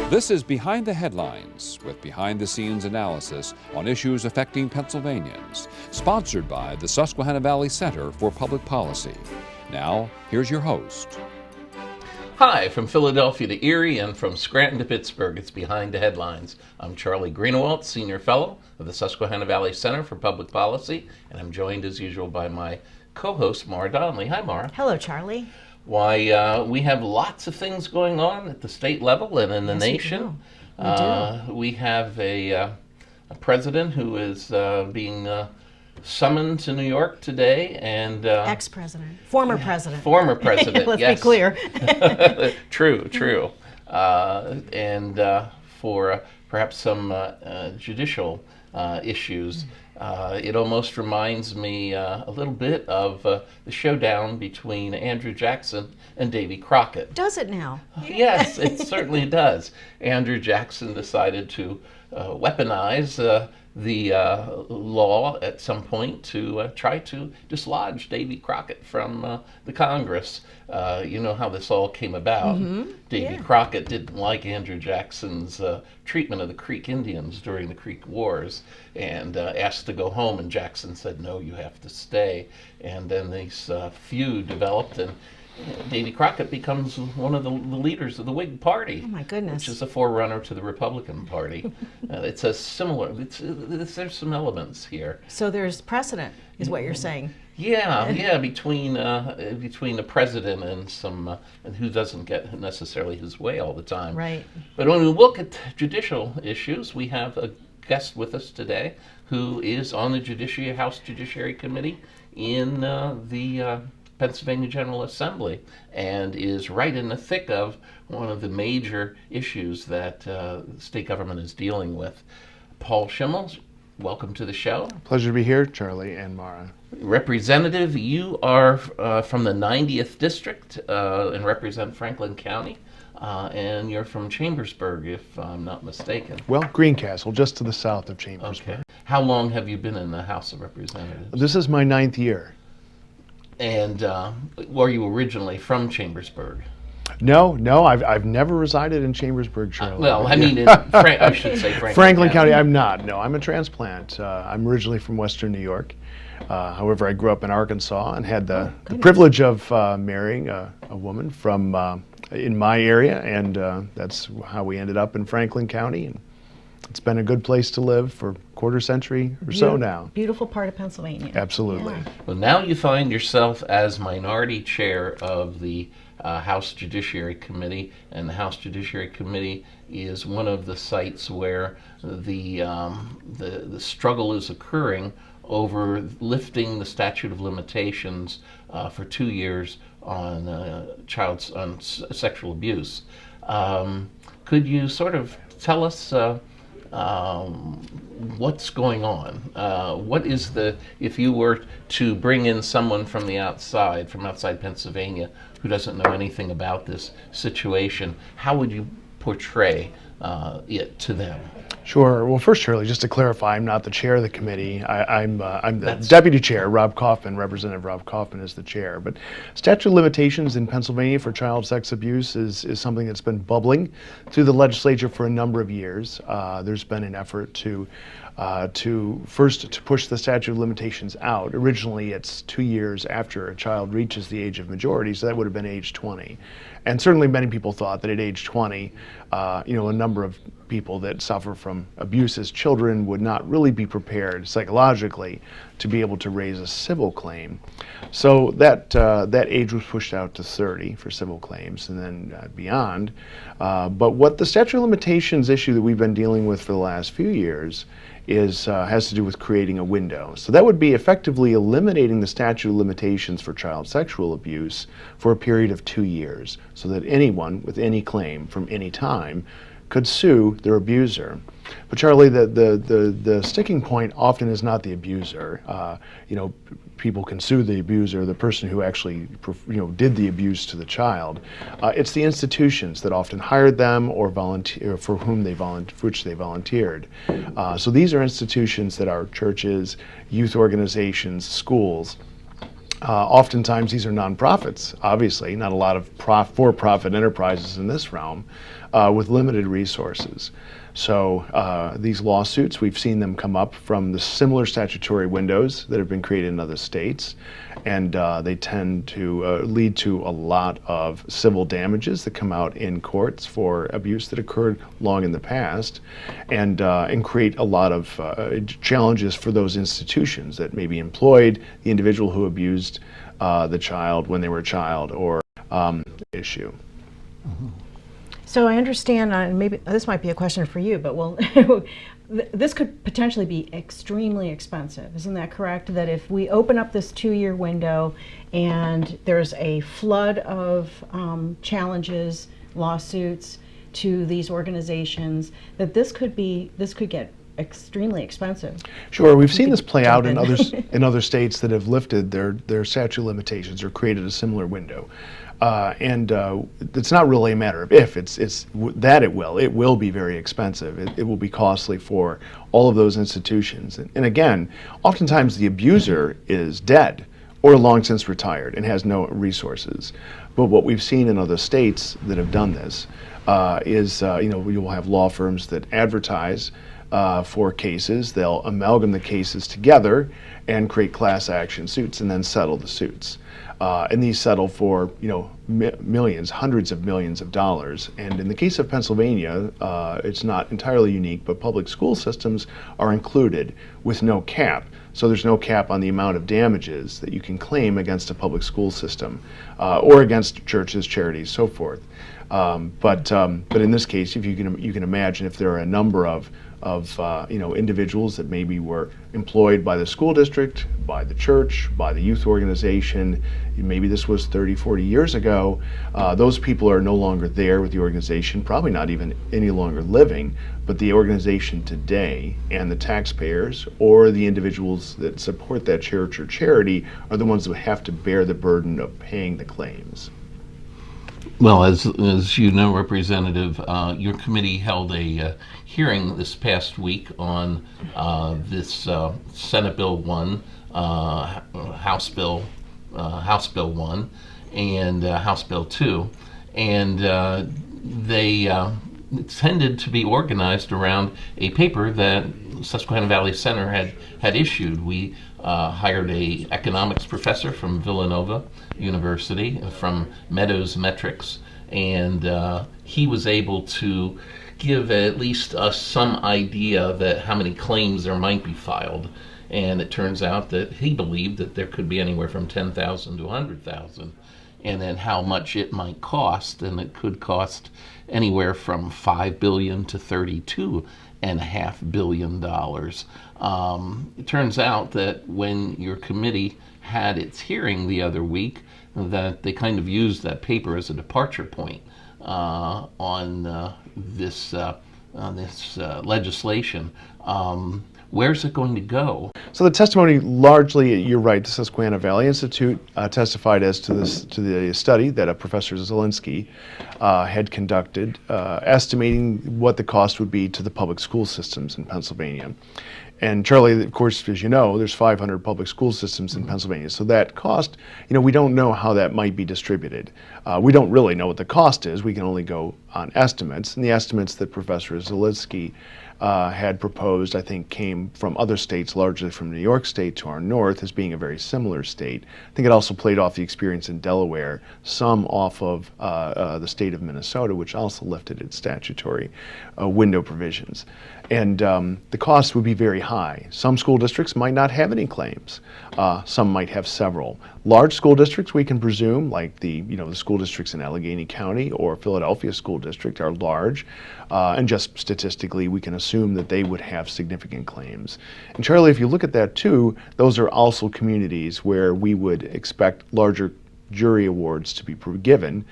This is Behind the Headlines, with behind-the-scenes analysis on issues affecting Pennsylvanians, sponsored by the Susquehanna Valley Center for Public Policy. Now, here's your host. Hi, from Philadelphia to Erie and from Scranton to Pittsburgh, it's Behind the Headlines. I'm Charlie Greenawalt, Senior Fellow of the Susquehanna Valley Center for Public Policy, and I'm joined as usual by my co-host, Maura Donley. Hi, Maura. Hello, Charlie. Why, we have lots of things going on at the state level and in the nation. We do. We have a president who is being summoned to New York today, and Ex-president, former president. Former president. Let's yes. be clear. True. And for perhaps some judicial issues. It almost reminds me a little bit of the showdown between Andrew Jackson and Davy Crockett. Does it now? Yes, it certainly does. Andrew Jackson decided to weaponize the law at some point to try to dislodge Davy Crockett from the Congress. You know how this all came about. Mm-hmm. Davy Crockett didn't like Andrew Jackson's treatment of the Creek Indians during the Creek Wars and asked to go home, and Jackson said, no, you have to stay. And then this feud developed, and Davy Crockett becomes one of the leaders of the Whig Party. Oh, my goodness. Which is a forerunner to the Republican Party. It's a similar, there's some elements here. So there's precedent, is what you're saying. Yeah, between the president and some, and who doesn't get necessarily his way all the time. Right. But when we look at judicial issues, we have a guest with us today who is on the House Judiciary Committee in the Pennsylvania General Assembly, and is right in the thick of one of the major issues that the state government is dealing with. Paul Schemel, welcome to the show. Pleasure to be here, Charlie and Maura. Representative, you are from the 90th District and represent Franklin County, and you're from Chambersburg, if I'm not mistaken. Well, Greencastle, just to the south of Chambersburg. Okay. How long have you been in the House of Representatives? This is my 9th year. And were you originally from Chambersburg? No, I've never resided in Chambersburg, Charlie. I mean, I should say Franklin County. I'm not. No, I'm a transplant. I'm originally from Western New York. However, I grew up in Arkansas and had the privilege of marrying a woman from in my area, and that's how we ended up in Franklin County. And it's been a good place to live for a quarter century or so now. Beautiful part of Pennsylvania. Absolutely. Yeah. Well, now you find yourself as minority chair of the House Judiciary Committee, and the House Judiciary Committee is one of the sites where the struggle is occurring over lifting the statute of limitations for 2 years on sexual abuse. Could you sort of tell us what's going on? What is if you were to bring in someone from outside Pennsylvania who doesn't know anything about this situation, how would you portray it to them? Sure. Well, first, Shirley, just to clarify, I'm not the chair of the committee. I'm the deputy chair. Rob Kaufman, Representative Rob Kaufman, is the chair. But statute of limitations in Pennsylvania for child sex abuse is something that's been bubbling through the legislature for a number of years. There's been an effort to push the statute of limitations out. Originally, it's 2 years after a child reaches the age of majority, so that would have been age 20. And certainly many people thought that at age 20, a number of people that suffer from abuse as children would not really be prepared psychologically to be able to raise a civil claim. So that age was pushed out to 30 for civil claims, and then beyond. But what the statute of limitations issue that we've been dealing with for the last few years has to do with creating a window. So that would be effectively eliminating the statute of limitations for child sexual abuse for a period of 2 years, so that anyone with any claim from any time could sue their abuser. But Charlie, the sticking point often is not the abuser. People can sue the abuser, the person who actually did the abuse to the child. It's the institutions that often hired them or volunteer for which they volunteered. So these are institutions that are churches, youth organizations, schools. Oftentimes, these are nonprofits, obviously, not a lot of for-profit enterprises in this realm with limited resources. So these lawsuits, we've seen them come up from the similar statutory windows that have been created in other states, and they tend to lead to a lot of civil damages that come out in courts for abuse that occurred long in the past, and create a lot of challenges for those institutions that maybe employed the individual who abused the child when they were a child, or issue. Mm-hmm. So I understand, maybe this might be a question for you, but this could potentially be extremely expensive. Isn't that correct? That if we open up this 2-year window and there's a flood of challenges, lawsuits to these organizations, that this could get extremely expensive. Sure, we've seen this play out in other states that have lifted their statute of limitations or created a similar window. And it's not really a matter of if, it's that it will be very expensive. It will be costly for all of those institutions. And again, oftentimes the abuser is dead or long since retired and has no resources. But what we've seen in other states that have done this is, you will have law firms that advertise for cases. They'll amalgam the cases together and create class action suits and then settle the suits. And these settle for millions, hundreds of millions of dollars. And in the case of Pennsylvania, it's not entirely unique, but public school systems are included with no cap. So there's no cap on the amount of damages that you can claim against a public school system or against churches, charities, so forth. But in this case, if you can imagine, if there are a number of individuals that maybe were employed by the school district, by the church, by the youth organization, maybe this was 30, 40 years ago, those people are no longer there with the organization, probably not even any longer living, but the organization today and the taxpayers or the individuals that support that church or charity are the ones that have to bear the burden of paying the claims. Well, as you know, Representative, your committee held a hearing this past week on this Senate Bill 1, House Bill 1, and House Bill 2, and they tended to be organized around a paper that Susquehanna Valley Center had issued. We hired a economics professor from Villanova University, from Meadows Metrics, and he was able to give at least us some idea that how many claims there might be filed. And it turns out that he believed that there could be anywhere from 10,000 to 100,000, and then how much it might cost, and it could cost anywhere from $5 billion to $32.5 billion. It turns out that when your committee had its hearing the other week, that they kind of used that paper as a departure point on this legislation. Where's it going to go? So the testimony, largely, you're right, the Susquehanna Valley Institute testified as to the study that Professor Zielinski had conducted, estimating what the cost would be to the public school systems in Pennsylvania. And Charlie, of course, as you know, there's 500 public school systems in Pennsylvania. So that cost, we don't know how that might be distributed. We don't really know what the cost is. We can only go on estimates. And the estimates that Professor Zielinski had proposed, I think, came from other states, largely from New York State to our north, as being a very similar state. I think it also played off the experience in Delaware, some off of the state of Minnesota, which also lifted its statutory window provisions. And the cost would be very high. Some school districts might not have any claims. Some might have several. Large school districts, we can presume, like the school districts in Allegheny County or Philadelphia School District, are large. And just statistically, we can assume that they would have significant claims. And Charlie, if you look at that too, those are also communities where we would expect larger jury awards to be given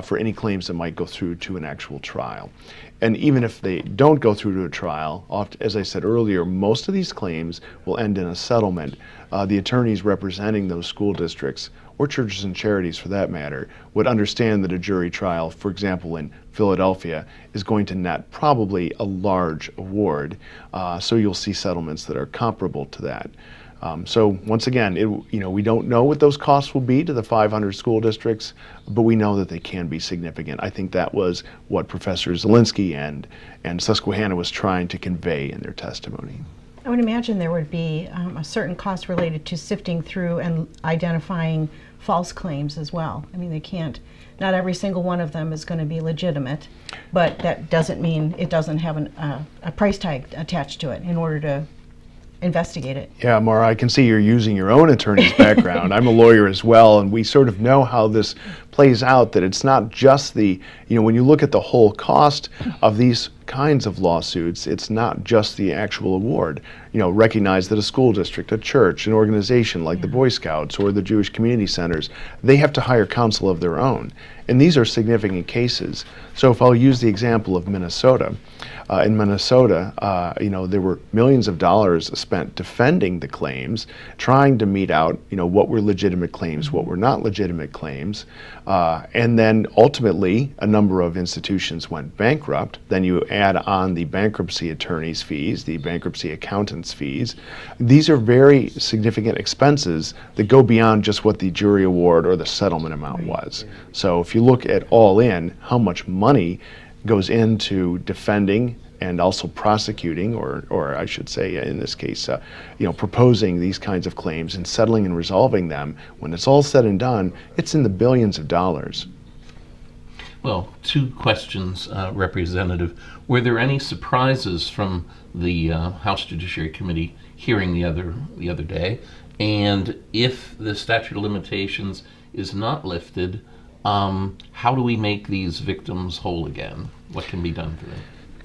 for any claims that might go through to an actual trial. And even if they don't go through to a trial, as I said earlier, most of these claims will end in a settlement. The attorneys representing those school districts, or churches and charities for that matter, would understand that a jury trial, for example in Philadelphia, is going to net probably a large award. So you'll see settlements that are comparable to that. So once again, we don't know what those costs will be to the 500 school districts, but we know that they can be significant. I think that was what Professor Zielinski and Susquehanna was trying to convey in their testimony. I would imagine there would be a certain cost related to sifting through and identifying false claims as well. I mean, not every single one of them is going to be legitimate, but that doesn't mean it doesn't have a price tag attached to it in order to investigate it. Yeah, Maura, I can see you're using your own attorney's background. I'm a lawyer as well, and we sort of know how this plays out, that it's not just when you look at the whole cost of these kinds of lawsuits, it's not just the actual award. Recognize that a school district, a church, an organization like the Boy Scouts or the Jewish community centers, they have to hire counsel of their own. And these are significant cases. So if I'll use the example of Minnesota, in Minnesota, there were millions of dollars spent defending the claims, trying to mete out, what were legitimate claims, what were not legitimate claims, and then ultimately a number of institutions went bankrupt. Then you add on the bankruptcy attorney's fees, the bankruptcy accountant's fees. These are very significant expenses that go beyond just what the jury award or the settlement amount was. So if you look at all in, how much money goes into defending and also prosecuting, or I should say in this case, proposing these kinds of claims and settling and resolving them, when it's all said and done, it's in the billions of dollars. Well, two questions, Representative. Were there any surprises from the House Judiciary Committee hearing the other day? And if the statute of limitations is not lifted, how do we make these victims whole again? What can be done for them?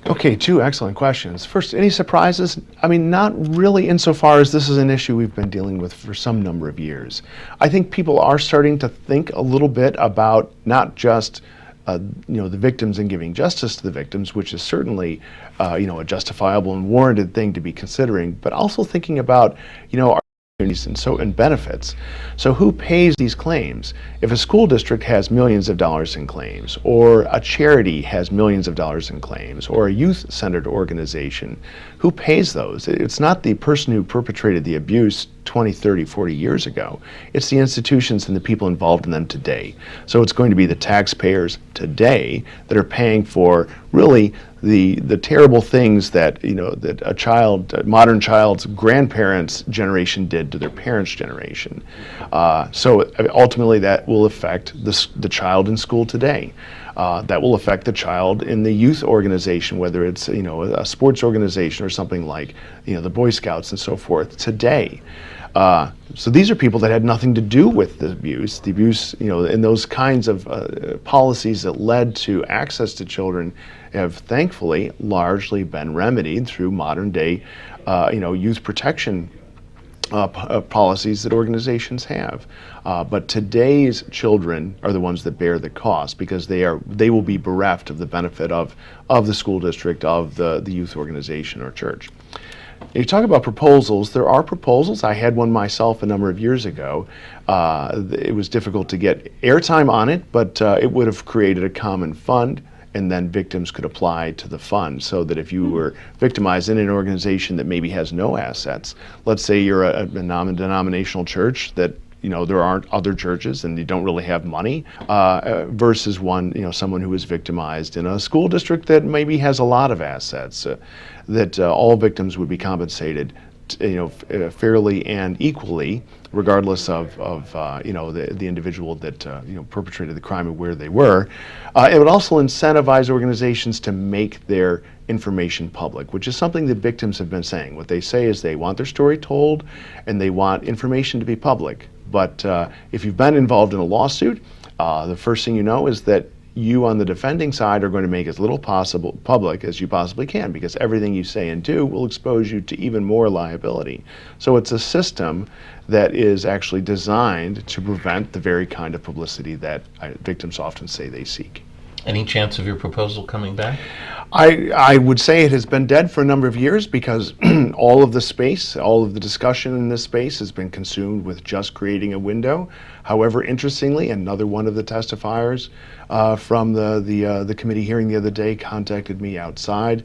Okay, two excellent questions. First, any surprises? I mean, not really insofar as this is an issue we've been dealing with for some number of years. I think people are starting to think a little bit about not just the victims and giving justice to the victims, which is certainly a justifiable and warranted thing to be considering, but also thinking about our and benefits. So who pays these claims? If a school district has millions of dollars in claims, or a charity has millions of dollars in claims, or a youth-centered organization, who pays those? It's not the person who perpetrated the abuse 20, 30, 40 years ago. It's the institutions and the people involved in them today. So it's going to be the taxpayers today that are paying for really the terrible things that a modern child's grandparents' generation did to their parents' generation. So ultimately that will affect the child in school today. That will affect the child in the youth organization, whether it's a sports organization or something like the Boy Scouts and so forth today. So these are people that had nothing to do with the abuse. The abuse, and those kinds of policies that led to access to children have thankfully largely been remedied through modern day, youth protection policies that organizations have. But today's children are the ones that bear the cost because they will be bereft of the benefit of the school district, of the youth organization or church. You talk about proposals. There are proposals. I had one myself a number of years ago. It was difficult to get airtime on it, but it would have created a common fund, and then victims could apply to the fund, so that if you were victimized in an organization that maybe has no assets, let's say you're a non-denominational church that there aren't other churches and you don't really have money, versus someone who was victimized in a school district that maybe has a lot of assets, that all victims would be compensated fairly and equally, regardless of the individual that perpetrated the crime and where they were. It would also incentivize organizations to make their information public, which is something that victims have been saying. What they say is they want their story told and they want information to be public. But if you've been involved in a lawsuit, the first thing you know is that you on the defending side are going to make as little possible public as you possibly can, because everything you say and do will expose you to even more liability. So it's a system that is actually designed to prevent the very kind of publicity that victims often say they seek. Any chance of your proposal coming back? I would say it has been dead for a number of years because all of the discussion in this space has been consumed with just creating a window. However, interestingly, another one of the testifiers from the committee hearing the other day contacted me outside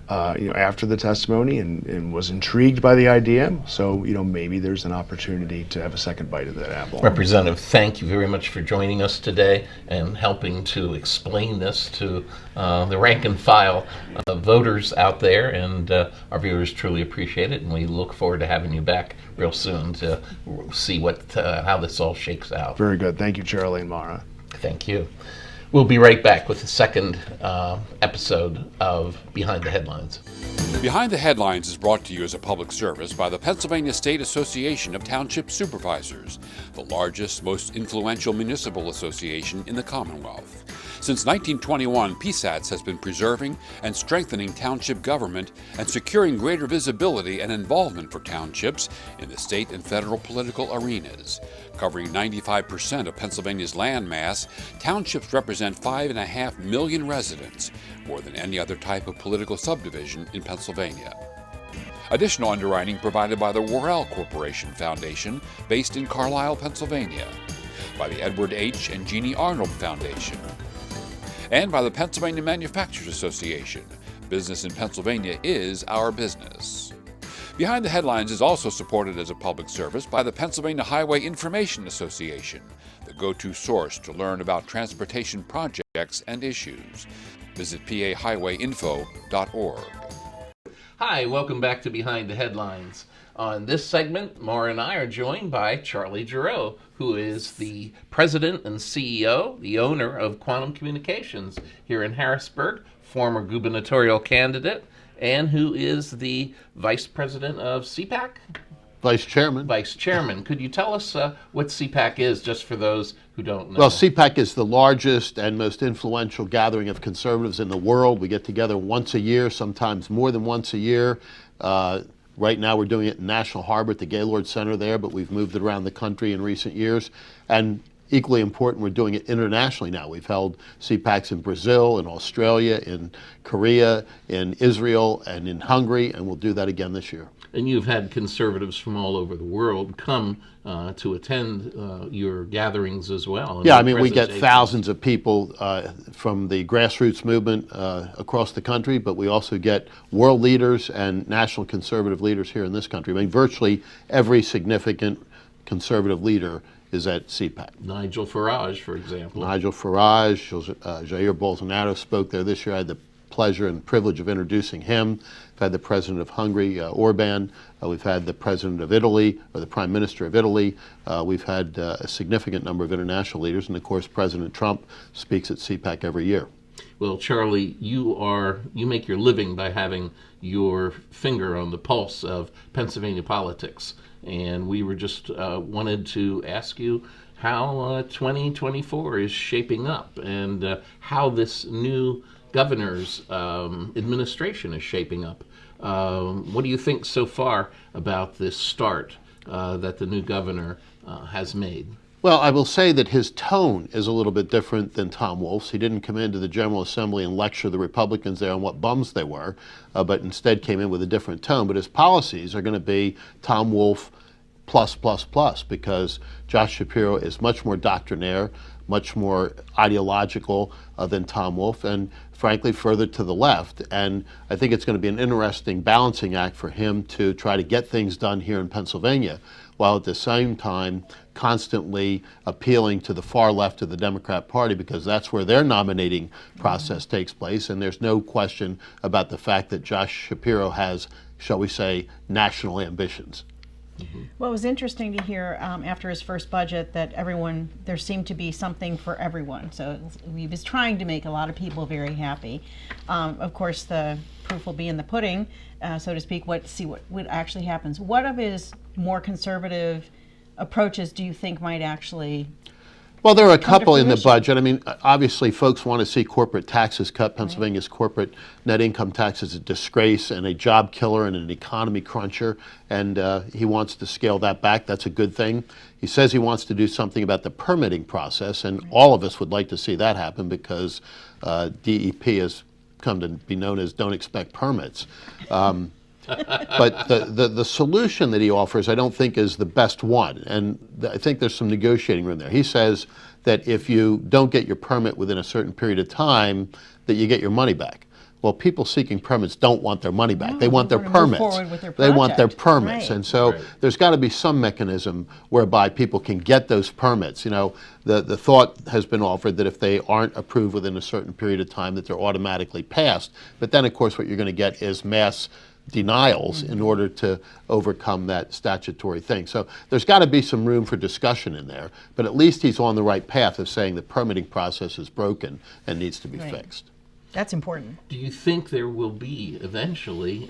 after the testimony and was intrigued by the idea. So, maybe there's an opportunity to have a second bite of that apple. Representative, thank you very much for joining us today and helping to explain this to the rank and file voters out there. And our viewers truly appreciate it, and we look forward to having you back real soon to see how this all shakes out. Very good. Thank you, Charlie and Maura. Thank you. We'll be right back with the second episode of Behind the Headlines. Behind the Headlines is brought to you as a public service by the Pennsylvania State Association of Township Supervisors, the largest, most influential municipal association in the Commonwealth. Since 1921, PSATS has been preserving and strengthening township government and securing greater visibility and involvement for townships in the state and federal political arenas. Covering 95% of Pennsylvania's land mass, townships represent 5.5 million residents, more than any other type of political subdivision in Pennsylvania. Additional underwriting provided by the Worrell Corporation Foundation, based in Carlisle, Pennsylvania, by the Edward H. and Jeannie Arnold Foundation, and by the Pennsylvania Manufacturers Association. Business in Pennsylvania is our business. Behind the Headlines is also supported as a public service by the Pennsylvania Highway Information Association, the go-to source to learn about transportation projects and issues. Visit pahighwayinfo.org. Hi, welcome back to Behind the Headlines. On this segment, Maura and I are joined by Charlie Gerow, who is the president and CEO, the owner of Quantum Communications here in Harrisburg, former gubernatorial candidate, and who is the vice president of CPAC? Vice Chairman. Vice Chairman. Could you tell us what CPAC is, just for those who don't know? Well, CPAC is the largest and most influential gathering of conservatives in the world. We get together once a year, sometimes more than once a year. Right now we're doing it in National Harbor at the Gaylord Center there, but we've moved it around the country in recent years. And equally important, we're doing it internationally now. We've held CPACs in Brazil, in Australia, in Korea, in Israel, and in Hungary, and we'll do that again this year. And you've had conservatives from all over the world come to attend your gatherings as well. Yeah, I mean, we get thousands of people from the grassroots movement across the country, but we also get world leaders and national conservative leaders here in this country. I mean, virtually every significant conservative leader is at CPAC. Nigel Farage, for example. Nigel Farage, Jair Bolsonaro spoke there this year. I had the pleasure and privilege of introducing him. We've had the president of Hungary, Orban. We've had the president of Italy, or the prime minister of Italy. We've had a significant number of international leaders, and of course President Trump speaks at CPAC every year. Well, Charlie, you make your living by having your finger on the pulse of Pennsylvania politics. And we were just wanted to ask you how 2024 is shaping up, and how this new governor's administration is shaping up. What do you think so far about this start that the new governor has made? Well, I will say that his tone is a little bit different than Tom Wolf's. He didn't come into the General Assembly and lecture the Republicans there on what bums they were, but instead came in with a different tone. But his policies are going to be Tom Wolf plus, because Josh Shapiro is much more doctrinaire, much more ideological than Tom Wolf, and frankly further to the left. And I think it's going to be an interesting balancing act for him to try to get things done here in Pennsylvania, while at the same time constantly appealing to the far left of the Democrat Party, because that's where their nominating process takes place. And there's no question about the fact that Josh Shapiro has, shall we say, national ambitions. Well, it was interesting to hear after his first budget that there seemed to be something for everyone. So he was trying to make a lot of people very happy. Of course, the proof will be in the pudding, so to speak. See what actually happens. What of his more conservative approaches do you think might actually? Well, there are a couple in the budget. I mean, obviously, folks want to see corporate taxes cut. Pennsylvania's corporate net income tax is a disgrace and a job killer and an economy cruncher, and he wants to scale that back. That's a good thing. He says he wants to do something about the permitting process, and all of us would like to see that happen, because DEP has come to be known as don't expect permits. But the solution that he offers, I don't think, is the best one. And I think there's some negotiating room there. He says that if you don't get your permit within a certain period of time, that you get your money back. Well, people seeking permits don't want their money back. No, they want they their wanna move permits. forward with their They want their project. permits. Right. And so there's got to be some mechanism whereby people can get those permits. You know, the thought has been offered that if they aren't approved within a certain period of time, that they're automatically passed. But then, of course, what you're going to get is mass denials in order to overcome that statutory thing. So there's got to be some room for discussion in there, but at least he's on the right path of saying the permitting process is broken and needs to be Right. fixed. That's important. Do you think there will be eventually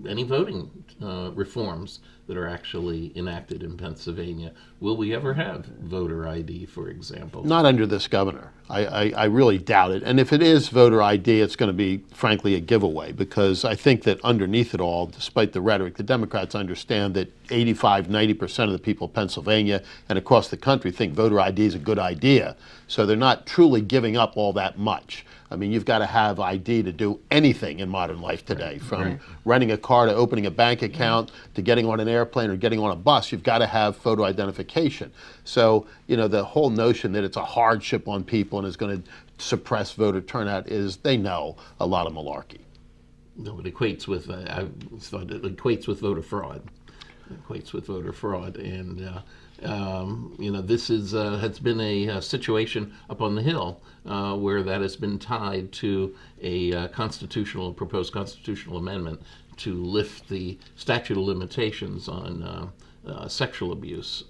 any voting reforms that are actually enacted in Pennsylvania? Will we ever have voter ID, for example? Not under this governor. I really doubt it. And if it is voter ID, it's going to be, frankly, a giveaway, because I think that underneath it all, despite the rhetoric, the Democrats understand that 85, 90% of the people of Pennsylvania and across the country think voter ID is a good idea. So they're not truly giving up all that much. I mean, you've got to have ID to do anything in modern life today, from renting a car to opening a bank account to getting on an airplane or getting on a bus. You've got to have photo identification. So, you know, the whole notion that it's a hardship on people and is going to suppress voter turnout is, they know, a lot of malarkey. No, it equates with I thought it equates with voter fraud. It equates with voter fraud, and you know, this is has been a situation up on the Hill where that has been tied to a proposed constitutional amendment to lift the statute of limitations on sexual abuse.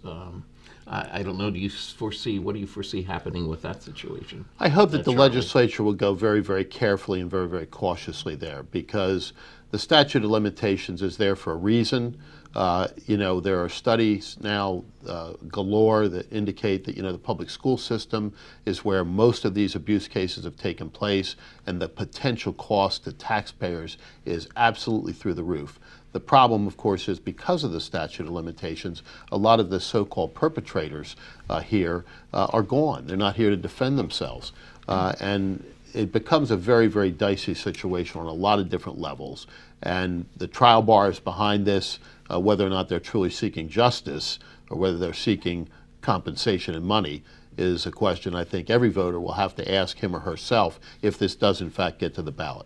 I don't know. What do you foresee happening with that situation? I hope that the Charlie? legislature will go very, very carefully and very, very cautiously there, because the statute of limitations is there for a reason. You know, there are studies now galore that indicate that, you know, the public school system is where most of these abuse cases have taken place, and the potential cost to taxpayers is absolutely through the roof. The problem, of course, is because of the statute of limitations, a lot of the so-called perpetrators here are gone. They're not here to defend themselves. And it becomes a very, very dicey situation on a lot of different levels. And the trial bar is behind this, whether or not they're truly seeking justice or whether they're seeking compensation and money is a question I think every voter will have to ask him or herself if this does in fact get to the ballot.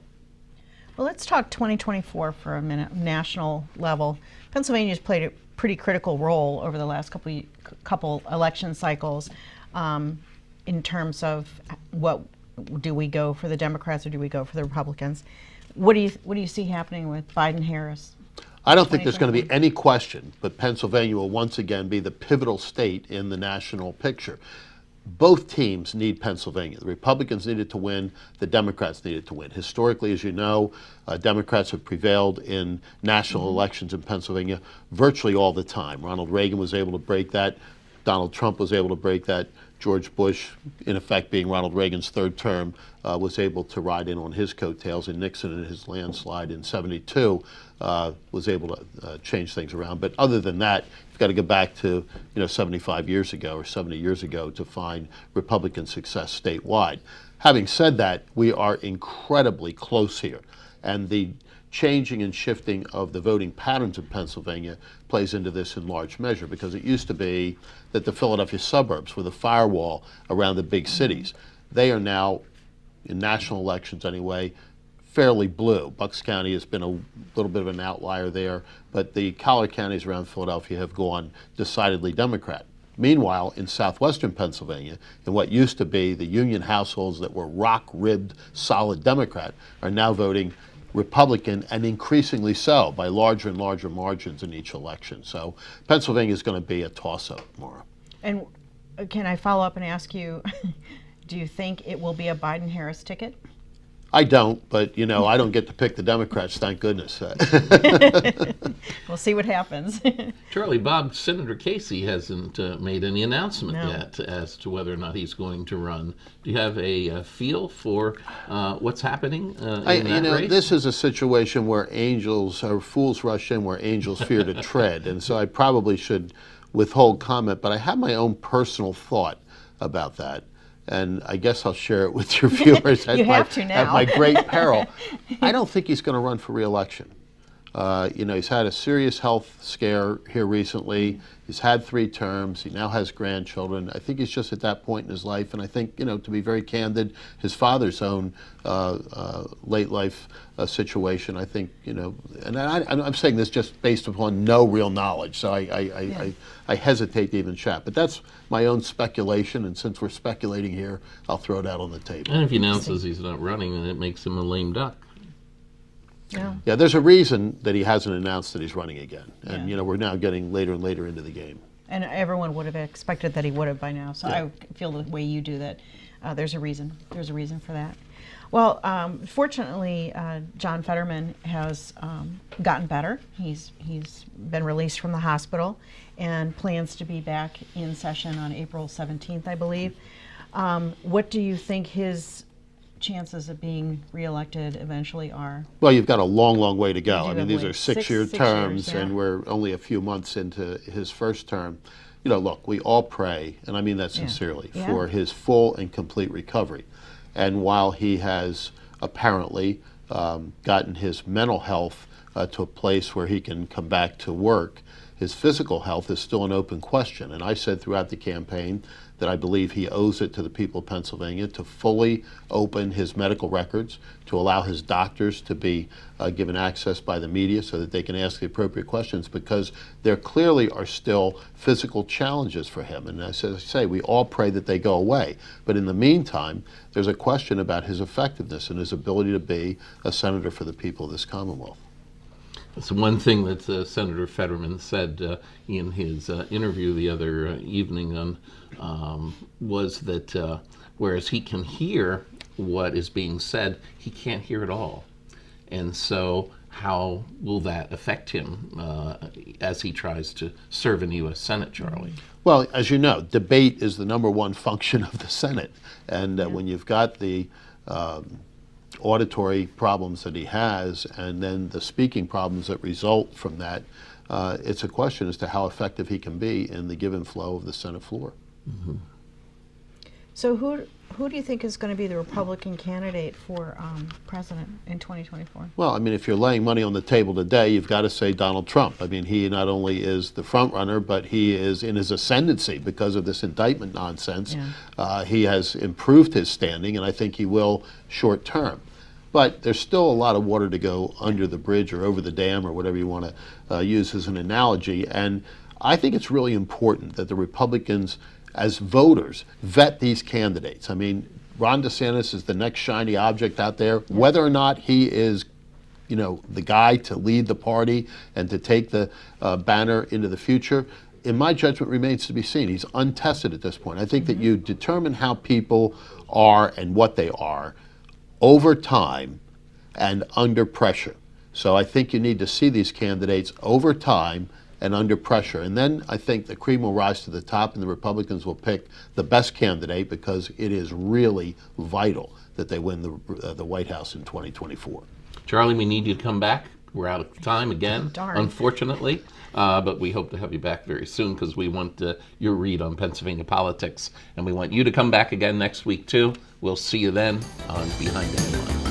Well, let's talk 2024 for a minute, national level. Pennsylvania's played a pretty critical role over the last couple election cycles in terms of what do we go for the Democrats or do we go for the Republicans? What do you see happening with Biden-Harris? I don't think there's going to be any question, but Pennsylvania will once again be the pivotal state in the national picture. Both teams need Pennsylvania. The Republicans needed to win. The Democrats needed to win. Historically, as you know, Democrats have prevailed in national elections in Pennsylvania virtually all the time. Ronald Reagan was able to break that. Donald Trump was able to break that. George Bush, in effect being Ronald Reagan's third term, was able to ride in on his coattails, and Nixon in his landslide in '72 was able to change things around. But other than that, you've got to go back to 75 years ago or 70 years ago to find Republican success statewide. Having said that, we are incredibly close here, and the changing and shifting of the voting patterns in Pennsylvania plays into this in large measure, because it used to be that the Philadelphia suburbs were the firewall around the big cities. They are now, in national elections anyway, fairly blue. Bucks County has been a little bit of an outlier there, but the collar counties around Philadelphia have gone decidedly Democrat. Meanwhile, in southwestern Pennsylvania, in what used to be the Union households that were rock-ribbed, solid Democrat, are now voting Republican, and increasingly so, by larger and larger margins in each election. So Pennsylvania is going to be a toss-up, Maura. And can I follow up and ask you, do you think it will be a Biden-Harris ticket? I don't, but I don't get to pick the Democrats, thank goodness. We'll see what happens. Charlie, Senator Casey hasn't made any announcement yet as to whether or not he's going to run. Do you have a feel for what's happening in that race? This is a situation where fools rush in where angels fear to tread, and so I probably should withhold comment, but I have my own personal thought about that. And I guess I'll share it with your viewers You have to now. at my great peril. I don't think he's going to run for re-election. He's had a serious health scare here recently. He's had 3 terms. He now has grandchildren. I think he's just at that point in his life. And I think, to be very candid, his father's own late life situation, I think, and I'm saying this just based upon no real knowledge. So I hesitate to even chat. But that's my own speculation. And since we're speculating here, I'll throw it out on the table. And if he announces he's not running, then it makes him a lame duck. Yeah, there's a reason that he hasn't announced that he's running again. And, we're now getting later and later into the game. And everyone would have expected that he would have by now. So I feel the way you do that. There's a reason. There's a reason for that. Well, fortunately, John Fetterman has gotten better. He's been released from the hospital and plans to be back in session on April 17th, I believe. What do you think his chances of being reelected eventually are? Well, you've got a long, long way to go. You I do mean, these have are 6-year six terms, years, and we're only a few months into his first term. Look, we all pray, and I mean that sincerely, for his full and complete recovery. And while he has apparently gotten his mental health to a place where he can come back to work, his physical health is still an open question. And I said throughout the campaign that I believe he owes it to the people of Pennsylvania to fully open his medical records, to allow his doctors to be given access by the media so that they can ask the appropriate questions, because there clearly are still physical challenges for him. And as I say, we all pray that they go away. But in the meantime, there's a question about his effectiveness and his ability to be a senator for the people of this Commonwealth. That's one thing that Senator Fetterman said in his interview the other evening was that whereas he can hear what is being said, he can't hear it all. And so how will that affect him as he tries to serve in the U.S. Senate, Charlie? Well, as you know, debate is the #1 function of the Senate. And when you've got the auditory problems that he has, and then the speaking problems that result from that, it's a question as to how effective he can be in the give and flow of the Senate floor. Mm-hmm. So who do you think is going to be the Republican candidate for president in 2024? Well, I mean, if you're laying money on the table today, you've got to say Donald Trump. I mean, he not only is the front runner, but he is in his ascendancy because of this indictment nonsense. He has improved his standing, and I think he will short term. But there's still a lot of water to go under the bridge or over the dam or whatever you want to use as an analogy. And I think it's really important that the Republicans, as voters, vet these candidates. I mean, Ron DeSantis is the next shiny object out there. Whether or not he is, the guy to lead the party and to take the banner into the future, in my judgment, remains to be seen. He's untested at this point. I think that you determine how people are and what they are over time and under pressure. So I think you need to see these candidates over time and under pressure. And then I think the cream will rise to the top and the Republicans will pick the best candidate, because it is really vital that they win the White House in 2024. Charlie, we need you to come back. We're out of time again, Darn. Unfortunately. But we hope to have you back very soon, because we want your read on Pennsylvania politics. And we want you to come back again next week, too. We'll see you then on Behind the Headlines.